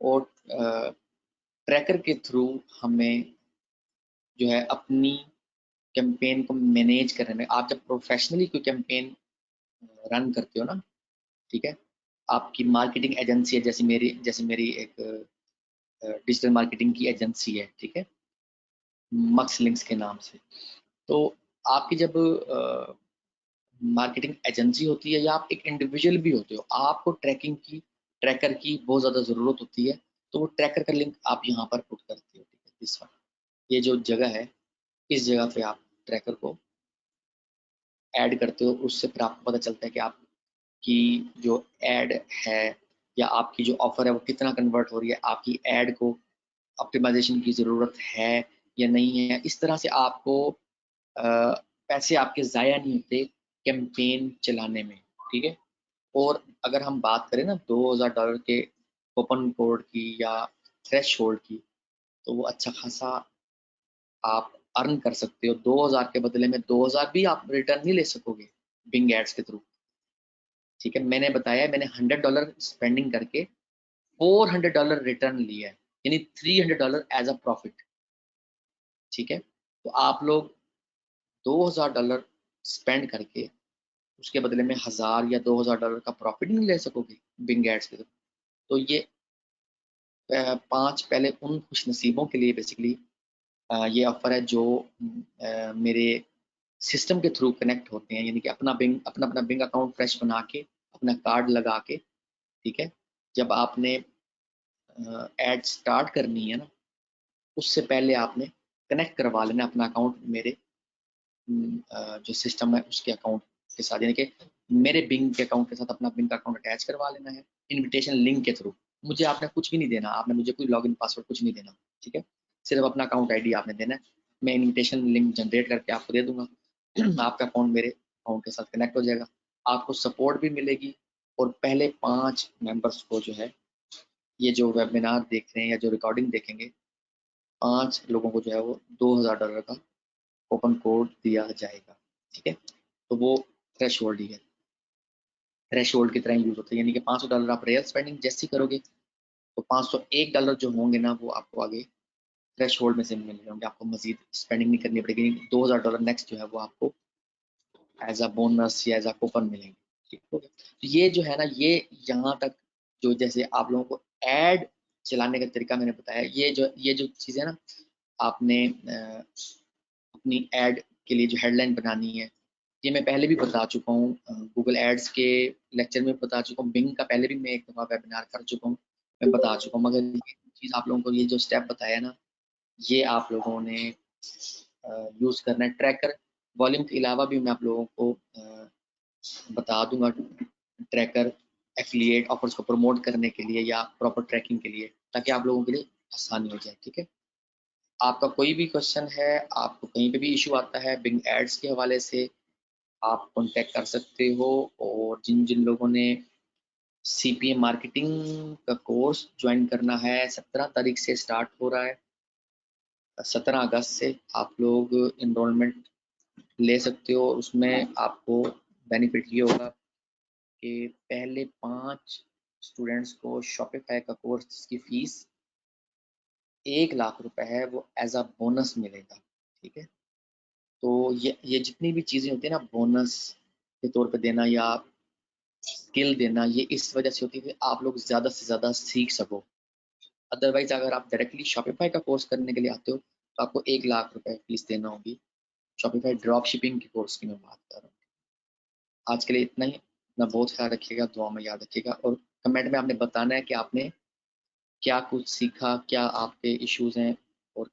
और ट्रैकर के थ्रू हमें जो है अपनी कैंपेन को मैनेज करने में, आप जब प्रोफेशनली कोई कैंपेन रन करते हो ना, ठीक है, आपकी मार्केटिंग एजेंसी है, जैसे मेरी एक डिजिटल मार्केटिंग की एजेंसी है, ठीक है, मक्स लिंक्स के नाम से। तो आपकी जब मार्केटिंग एजेंसी होती है, या आप एक इंडिविजुअल भी होते हो, आपको ट्रैकर की बहुत ज़्यादा ज़रूरत होती है। तो वो ट्रैकर का लिंक आप यहाँ पर पुट करते हो, ठीक है, दिस वन, ये जो जगह है, इस जगह पे आप ट्रैकर को ऐड करते हो। उससे फिर आपको पता चलता है कि आपकी जो ऐड है या आपकी जो ऑफर है वो कितना कन्वर्ट हो रही है, आपकी ऐड को ऑप्टिमाइजेशन की ज़रूरत है या नहीं है। इस तरह से आपको पैसे आपके ज़ाया नहीं होते कैंपेन चलाने में, ठीक है। और अगर हम बात करें ना $2000 के कूपन कोड की या थ्रेश होल्ड की, तो वो अच्छा खासा आप अर्न कर सकते हो। 2000 के बदले में 2000 भी आप रिटर्न नहीं ले सकोगे बिंग एड्स के थ्रू। ठीक है, मैंने बताया मैंने $100 स्पेंडिंग करके $400 रिटर्न लिया है, यानी $300 एज अ प्रॉफिट। ठीक है, तो आप लोग $2000 स्पेंड करके उसके बदले में 1000 या $2000 का प्रॉफिट नहीं ले सकोगे बिंग एड्स के थ्रू। तो ये 5 पहले उन खुशनसीबों के लिए बेसिकली ये ऑफर है जो मेरे सिस्टम के थ्रू कनेक्ट होते हैं, यानी कि अपना बिंग अकाउंट फ्रेश बना के अपना कार्ड लगा के। ठीक है, जब आपने एड स्टार्ट करनी है ना, उससे पहले आपने कनेक्ट करवा लेना अपना अकाउंट मेरे जो सिस्टम है उसके अकाउंट के साथ, यानी कि मेरे बिंग के अकाउंट के साथ अपना बिंग अकाउंट अटैच करवा लेना है इनविटेशन लिंक के थ्रू। मुझे आपने कुछ भी नहीं देना, आपने मुझे कोई लॉगिन पासवर्ड कुछ नहीं देना। ठीक है, सिर्फ अपना अकाउंट आईडी आपने देना है, मैं इनविटेशन लिंक जनरेट करके आपको दे दूंगा। आपका अकाउंट मेरे अकाउंट के साथ कनेक्ट हो जाएगा, आपको सपोर्ट भी मिलेगी। और पहले 5 मेंबर्स को जो है, ये जो वेबिनार देख रहे हैं या जो रिकॉर्डिंग देखेंगे, 5 लोगों को जो है वो $2000 का कूपन कोड दिया जाएगा। ठीक है, तो वो थ्रेश होल्ड ही है, थ्रेश होल्ड की तरह यूज होता है, यानी कि $500 आप रियल स्पेंडिंग जैसी करोगे तो $501 जो होंगे ना वो आपको आगे थ्रेश होल्ड में से मिल जाएंगे, आपको मजीद स्पेंडिंग नहीं करनी पड़ेगी। $2000 नेक्स्ट जो है वो आपको एज अ बोनस या एज अ कूपन मिलेंगे। ठीक हो गया, तो ये जो है ना, ये यहाँ तक जो जैसे आप लोगों को ऐड चलाने का तरीका मैंने बताया, ये जो चीज़ है ना, आपने अपनी ऐड के लिए जो हेडलाइन बनानी है, ये मैं पहले भी बता चुका हूँ, गूगल एड्स के लेक्चर में बता चुका हूँ, बिंग का पहले भी मैं एक दफ़ा वेबिनार कर चुका हूँ, मैं बता चुका हूँ। मगर ये चीज़ आप लोगों को, ये जो स्टेप बताया ना, ये आप लोगों ने यूज़ करना है। ट्रैकर वॉल्यूम के अलावा भी मैं आप लोगों को बता दूंगा ट्रैकर एफिलिएट ऑफर्स को प्रमोट करने के लिए या प्रॉपर ट्रैकिंग के लिए, ताकि आप लोगों के लिए आसानी हो जाए। ठीक है, आपका कोई भी क्वेश्चन है, आपको कहीं पे भी इशू आता है बिंग एड्स के हवाले से, आप कॉन्टेक्ट कर सकते हो। और जिन जिन लोगों ने सीपीए मार्केटिंग का कोर्स ज्वाइन करना है, 17 तारीख से स्टार्ट हो रहा है, 17 अगस्त से आप लोग इनरोलमेंट ले सकते हो। उसमें आपको बेनिफिट ये होगा कि पहले 5 स्टूडेंट्स को शॉपिफाई का कोर्स जिसकी फीस 1 लाख रुपए है, वो एज अ बोनस मिलेगा। ठीक है, तो ये जितनी भी चीज़ें होती है ना, बोनस के तौर पे देना या स्किल देना, ये इस वजह से होती है कि आप लोग ज़्यादा से ज़्यादा सीख सको। अदरवाइज अगर आप डायरेक्टली शॉपिफाई का कोर्स करने के लिए आते हो तो आपको 1 लाख रुपए फीस देना होगी। शॉपिफाई ड्रॉप शिपिंग के कोर्स की मैं बात कर रहा हूँ। आज के लिए इतना ही, अपना बहुत ख्याल रखिएगा, दुआ में याद रखिएगा, और कमेंट में आपने बताना है कि आपने क्या कुछ सीखा, क्या आपके इश्यूज हैं, और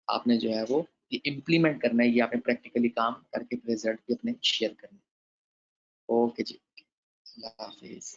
आपने जो है वो ये इम्प्लीमेंट करना है, ये आपने प्रैक्टिकली काम करके रिजल्ट भी अपने शेयर करना है। ओके जी, अल्लाह हाफिज़।